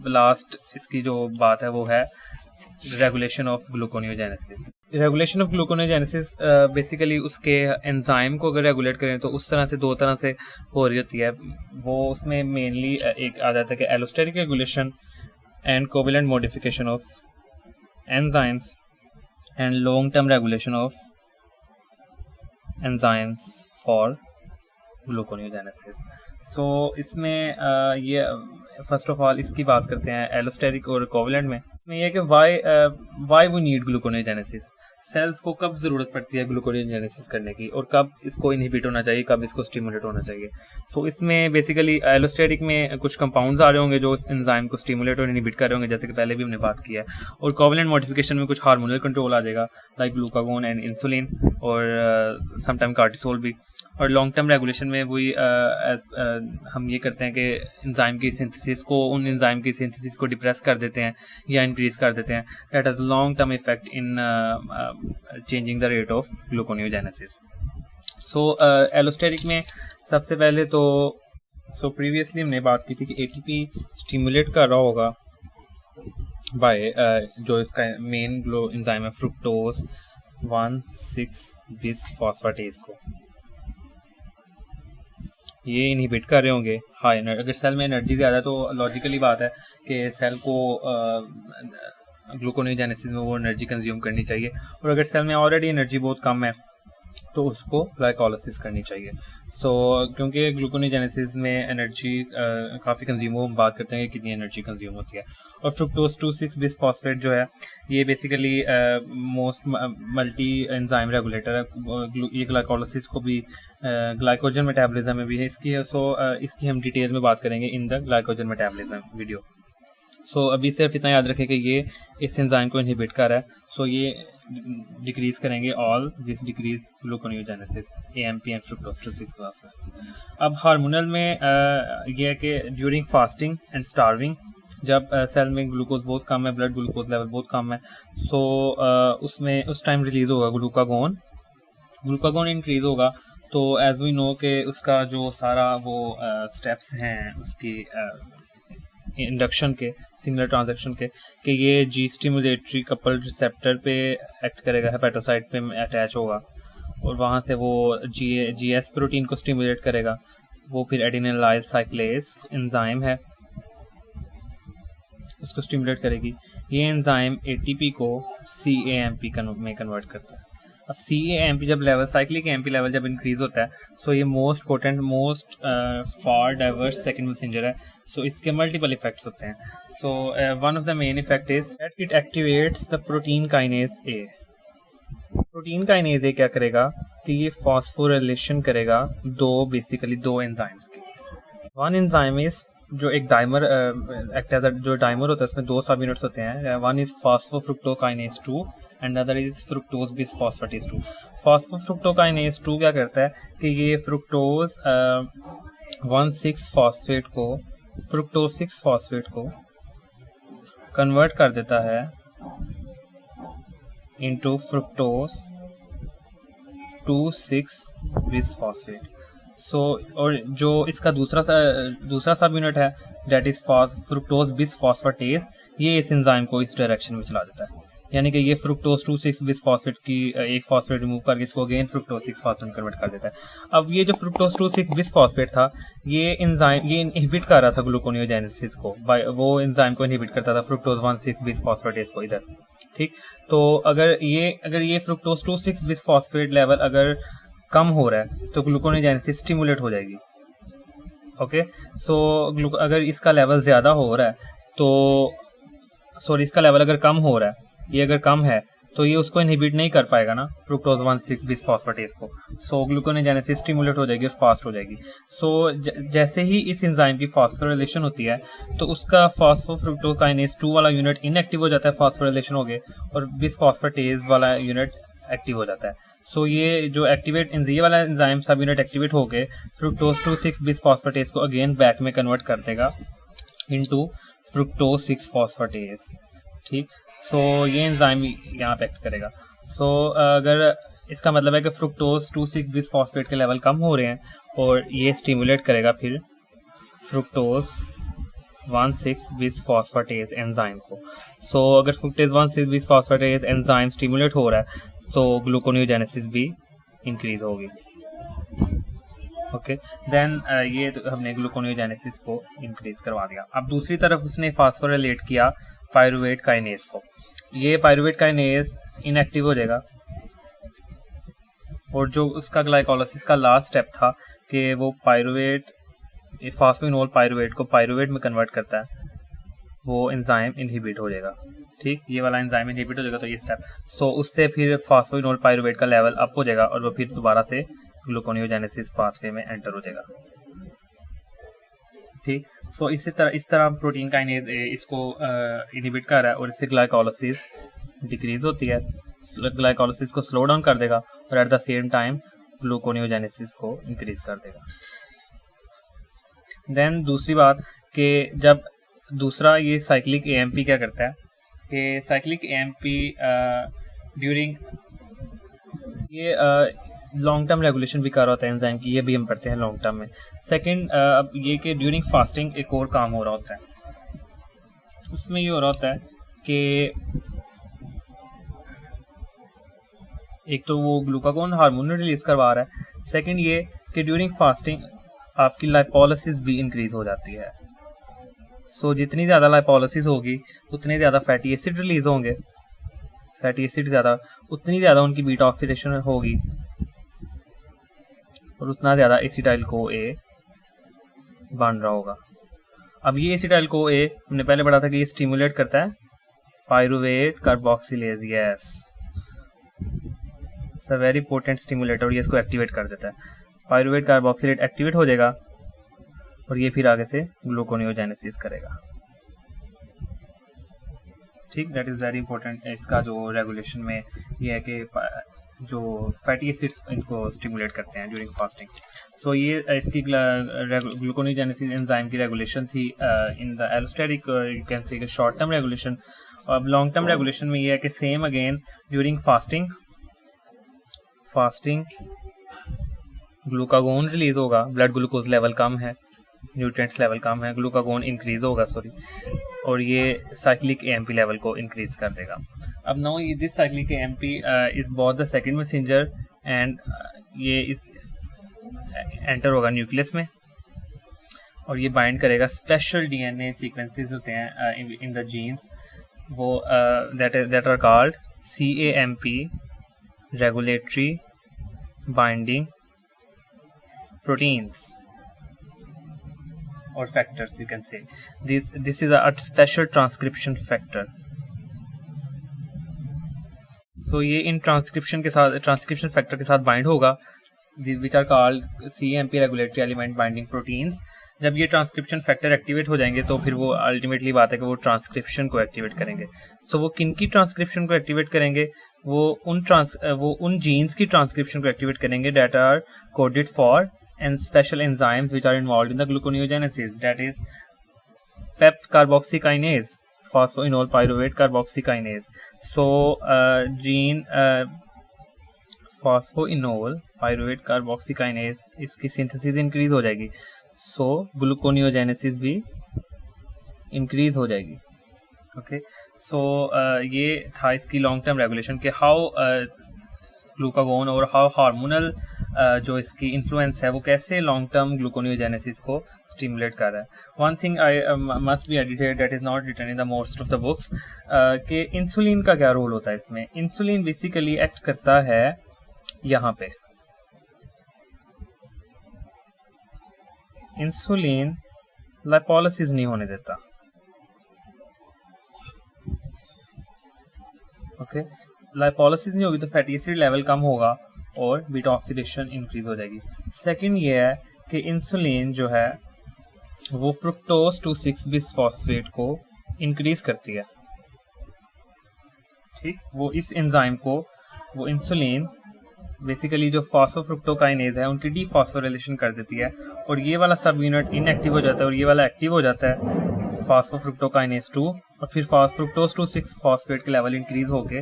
Last इसकी जो बात है वो है regulation of gluconeogenesis. Regulation of gluconeogenesis basically उसके एंजाइम को अगर रेगुलेट करें तो उस तरह से दो तरह से हो रही होती है। वो उसमें मेनली एक आ जाता है कि allosteric regulation and covalent modification of enzymes and long term regulation of enzymes for gluconeogenesis. So इसमें ये फर्स्ट ऑफ ऑल इसकी बात करते हैं एलोस्टेरिक और कोवेलेंट में। इसमें यह है कि why we need gluconeogenesis, cells को कब ज़रूरत पड़ती है ग्लूकोनियोजेनेसिस करने की और कब इसको इनहिबिट होना चाहिए, कब इसको स्टिमुलेट होना चाहिए। सो इसमें बेसिकली एलोस्टेरिक में कुछ कंपाउंड्स आ रहे होंगे जो इस एंजाइम को स्टिमुलेट और इनहिबिट कर रहे होंगे, जैसे कि पहले भी हमने बात किया है। और कोवेलेंट मॉडिफिकेशन में कुछ हार्मोनल कंट्रोल आ जाएगा लाइक ग्लूकागोन एंड इंसुलिन और समटाइम कार्टिसोल भी। और लॉन्ग टर्म रेगुलेशन में वही हम ये करते हैं कि एंजाइम की सिंथेसिस को, उन एंजाइम की सिंथेसिस को डिप्रेस कर देते हैं या इंक्रीज कर देते हैं। That has long term effect in changing the rate of gluconeogenesis. So allosteric में सबसे पहले तो प्रीवियसली हमने बात की थी कि एटीपी स्टिमुलेट कर रहा होगा बाय जो इसका मेन एंजाइम है फ्रुक्टोज 1,6-बिसफॉस्फेटेज को, ये इनहिबिट कर रहे होंगे हाई एनर्जी। अगर सेल में एनर्जी ज़्यादा है तो लॉजिकली बात है कि सेल को ग्लूकोनियोजेनेसिस में वो एनर्जी कंज्यूम करनी चाहिए। और अगर सेल में ऑलरेडी एनर्जी बहुत कम है तो उसको ग्लाइकोलाइसिस करनी चाहिए। क्योंकि ग्लूकोनियोजेनेसिस में एनर्जी काफ़ी कंज्यूम हो, हम बात करते हैं कि कितनी एनर्जी कंज्यूम होती है। और फ्रुक्टोज 2,6-बिसफॉस्फेट जो है ये basically most multi enzyme regulator है। ये ग्लाइकोलाइसिस को भी ग्लाइकोजन मेटाबॉलिज्म में भी है इसकी। इसकी हम डिटेल में बात करेंगे in the glycogen metabolism video. अभी सिर्फ इतना याद रखें कि ये इस एंजाइम को इनहिबिट कर रहा है। ये डिक्रीज करेंगे all this decrease gluconeogenesis AMP and fructose two six bisphosphate. अब हार्मोनल में यह है कि ड्यूरिंग फास्टिंग एंड स्टार्विंग, जब सेल में ग्लूकोज बहुत कम है, ब्लड ग्लूकोज लेवल बहुत कम है, उसमें उस टाइम रिलीज होगा ग्लूकागोन इंक्रीज होगा। तो एज वी नो कि उसका जो सारा वो स्टेप्स हैं उसकी इंडक्शन के, सिंगुलर ट्रांजैक्शन के, कि ये जी स्टिमुलेटरी कपल रिसेप्टर पे एक्ट करेगा, हेपेटोसाइट पे अटैच होगा और वहाँ से वो जीएस प्रोटीन को स्टिमुलेट करेगा। वो फिर एडिनिलाइल साइक्लेज एंजाइम है उसको स्टिमुलेट करेगी। ये एंजाइम एटीपी को सीएएमपी में कन्वर्ट करता है। अब सीएएमपी जब लेवल, साइक्लिक एएमपी लेवल जब इंक्रीज होता है ये मोस्ट पोटेंट, मोस्ट फार डाइवर्स सेकंड मैसेंजर है। इसके मल्टीपल इफेक्ट्स होते हैं। One of the main effect is that it activates the protein kinase A. Protein kinase A क्या करेगा कि ये फॉस्फोरिलेशन करेगा दो एंजाइम्स की। वन एंजाइम इज जो एक डाइमर एक्ट एज जो डाइमर होता है, इसमें दो सब यूनिट्स होते हैं। One is phosphofructokinase 2 and other is fructose bisphosphatase 2। Phosphofructokinase 2 क्या करता है कि ये फ्रुक्टोज 1,6-फॉस्फेट को, फ्रुक्टोज 6-फॉस्फेट को कन्वर्ट कर देता है इनटू फ्रुक्टोज 2,6-बिसफॉस्फेट। और जो इसका दूसरा सब यूनिट है डेट इज फ्रुक्टोज बिसफॉस्फेटेज, ये इस एंजाइम को इस डायरेक्शन में चला देता है। यानी कि ये फ्रुक्टोज 2,6-बिसफॉस्फेट की एक फॉस्फेट रिमूव करके इसको अगेन फ्रुक्टोज 6-फॉस्फेट कन्वर्ट कर देता है। अब ये जो फ्रुक्टोज 2,6-बिसफॉस्फेट था ये एंजाइम ये इनहिबिट कर रहा था ग्लूकोनियोजेनेसिस को, वो एंजाइम को इनहिबिट करता था फ्रुक्टोज 1,6-बिसफॉस्फेटेज को इधर। ठीक, तो अगर ये फ्रुक्टोज 2,6-बिसफॉस्फेट लेवल अगर कम हो रहा है तो ग्लूकोनियोजेनेसिस स्टिमुलेट हो जाएगी। ओके, अगर इसका लेवल ज़्यादा हो रहा है तो इसका लेवल अगर कम हो रहा है, ये अगर कम है तो ये उसको इनहिबिट नहीं कर पाएगा ना फ्रुक्टोज 1,6-बिसफॉस्फेटेज को। ग्लूकोनियोजेनेसिस स्टिमुलेट हो जाएगी और फास्ट हो जाएगी। जैसे ही इस एंजाइम की फॉस्फोरिलेशन होती है तो उसका फॉस्फोफ्रुक्टोकाइनेज 2 वाला यूनिट इनएक्टिव हो जाता है, फॉस्फोरिलेशन हो गए, और बिसफॉस्फेटेज वाला यूनिट एक्टिव हो जाता है। ये जो ये वाला एंजाइम सब यूनिट एक्टिवेट हो गए फ्रुक्टोज 2,6-बिसफॉस्फेटेज को अगेन बैक में कन्वर्ट कर देगा इनटू फ्रुक्टोज 6-फॉस्फेटेज। ठीक, ये एंजाइम यहाँ पे एक्ट करेगा। अगर इसका मतलब है कि फ्रुक्टोज 2,6-बिसफॉस्फेट के लेवल कम हो रहे हैं और ये स्टिमुलेट करेगा फिर फ्रुक्टोज 1,6 बिस फॉस्फेटेज एंजाइम को। सो अगर फ्रुक्टेज 1,6 बिस फॉस्फेटेज एंजाइम स्टिमुलेट हो रहा है तो ग्लूकोनियोजेनेसिस भी इंक्रीज होगी। ओके देन ये तो हमने ग्लूकोनियोजेनेसिस को इंक्रीज करवा दिया। अब दूसरी तरफ उसने फास्फोरिलेट किया पायरुवेट काइनेज को। ये पायरुवेट काइनेज इनएक्टिव हो जाएगा और जो उसका ग्लाइकोलाइसिस का लास्ट स्टेप था कि वो पायरुवेट फास्फोइनोल पायरुवेट को पायरुवेट में कन्वर्ट करता है, वो एंजाइम इनहिबिट हो जाएगा। ठीक, ये वाला एंजाइम इनहिबिट हो जाएगा तो ये स्टेप, सो उससे फिर फास्फोइनोल पायरुवेट का लेवल अप हो जाएगा और वो फिर दोबारा से ग्लूकोनियोजेनेसिस पाथवे में एंटर हो जाएगा। ठीक, सो इस तरह प्रोटीन काइनेज इसको इनहिबिट कर रहा है और इससे ग्लाइकोलाइसिस डिक्रीज होती है, ग्लाइकोलाइसिस को स्लो डाउन कर देगा और at the same time gluconeogenesis को इंक्रीज कर देगा। देन दूसरी बात कि जब दूसरा ये साइक्लिक एएमपी क्या करता है कि साइक्लिक एएमपी ड्यूरिंग ये लॉन्ग टर्म रेगुलेशन भी कर रहा होता है एंजाइम की, ये भी हम पढ़ते हैं लॉन्ग टर्म में। सेकंड अब ये कि ड्यूरिंग फास्टिंग एक और काम हो रहा होता है, उसमें ये हो रहा होता है कि एक तो वो ग्लूकागोन हार्मोन रिलीज करवा रहा है, सेकंड ये कि ड्यूरिंग फास्टिंग आपकी लाइपोलिसिस भी इंक्रीज हो जाती है। सो जितनी ज़्यादा लाइपोलिसिस होगी उतने ज़्यादा फैटी एसिड रिलीज होंगे, फैटी एसिड ज़्यादा उतनी ज़्यादा उनकी बीटा ऑक्सीडेशन होगी और उतना ज़्यादा एसिटाइल को ए बन रहा होगा। अब ये एसिटाइल को ए हमने पहले पढ़ा था कि ये स्टिमुलेट करता है pyruvate carboxylase, yes it's a very potent stimulator और ये इसको एक्टिवेट कर देता है। पायरुवेट कार्बोक्सिलेट एक्टिवेट हो जाएगा और ये फिर आगे से ग्लूकोनियोजेनेसिस करेगा। ठीक, दैट इज़ वेरी इंपॉर्टेंट। इसका जो रेगुलेशन में ये है कि जो फैटी एसिड्स इनको स्टिमुलेट करते हैं ड्यूरिंग फास्टिंग। सो ये इसकी ग्लूकोनियोजेनेसिस एंजाइम की रेगुलेशन थी in the allosteric you can say short term regulation. अब लॉन्ग टर्म रेगुलेशन में ये है कि same again during fasting glucagon release होगा, ब्लड ग्लूकोज लेवल कम है, न्यूट्रिएंट्स लेवल कम है, ग्लूकागोन इंक्रीज होगा और ये साइक्लिक एएमपी लेवल को इंक्रीज कर देगा। अब now this cyclic AMP is both the second messenger and ये इस एंटर होगा न्यूक्लियस में और ये बाइंड करेगा स्पेशल डीएनए सीक्वेंसेस होते हैं इन द जीन्स, वो that are called CAMP regulatory binding proteins or factors, you can say this is a special transcription factor। so ये इन ट्रांसक्रिप्शन फैक्टर के साथ बाइंड होगा which are called CAMP regulatory element binding proteins। जब ये transcription factor activate हो जाएंगे तो फिर वो अल्टीमेटली बात है कि वो ट्रांसक्रिप्शन को एक्टिवेट करेंगे। सो वो किन की ट्रांसक्रिप्शन को एक्टिवेट करेंगे, वो उन जीन्स की ट्रांसक्रिप्शन को एक्टिवेट करेंगे that are coded for and special enzymes which are involved in the gluconeogenesis, that is PEP carboxykinase, phosphoenol pyruvate carboxykinase। so gene phosphoenol pyruvate carboxykinase इसकी सिंथेसिस इंक्रीज हो जाएगी, सो gluconeogenesis भी increase हो जाएगी। Okay, सो ये था इसकी लॉन्ग टर्म रेगुलेशन के हाउ ग्लूकागोन और हाउ हार्मोनल जो इसकी इन्फ्लुएंस है वो कैसे लॉन्ग टर्म ग्लूकोनियोजेनेसिस को स्टिमुलेट कर रहा है। One thing I must be edited that is not written in the most of the books कि इंसुलिन का क्या रोल होता है इसमें। इंसुलिन बेसिकली एक्ट करता है यहाँ पे, इंसुलिन लाइपोलिसिस नहीं होने देता। ओके, लाइपोलिसिस नहीं होगी तो फैटी एसिड लेवल कम होगा और बीटा ऑक्सीडेशन इंक्रीज हो जाएगी। सेकंड ये है कि इंसुलिन जो है वो फ्रुक्टोज 2,6 बिस फॉस्फेट को इंक्रीज करती है। ठीक, वो इस एंजाइम को वो इंसुलिन बेसिकली जो फॉस्फोफ्रुक्टोकाइनेज है उनकी डीफॉस्फोरिलेशन कर देती है और ये वाला सब यूनिट इनएक्टिव हो जाता है और ये वाला एक्टिव हो जाता है फॉस्फोफ्रुक्टोकाइनेज 2 और फिर फ्रुक्टोज 2,6 फॉस्फेट के लेवल इंक्रीज होके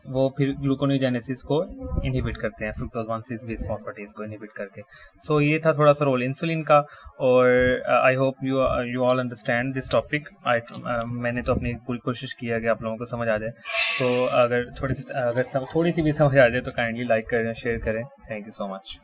वो फिर ग्लूकोनेजेनेसिस को इनहिबिट करते हैं, फ्रुक्टोज 1,6 बिसफॉस्फेटेज को इनहिबिट करके। सो ये था थोड़ा सा रोल इंसुलिन का। और I hope you all understand this topic. मैंने तो अपनी पूरी कोशिश की है कि आप लोगों को समझ आ जाए। तो अगर थोड़ी सी भी समझ आ जाए तो काइंडली लाइक करें, शेयर करें। Thank you so much.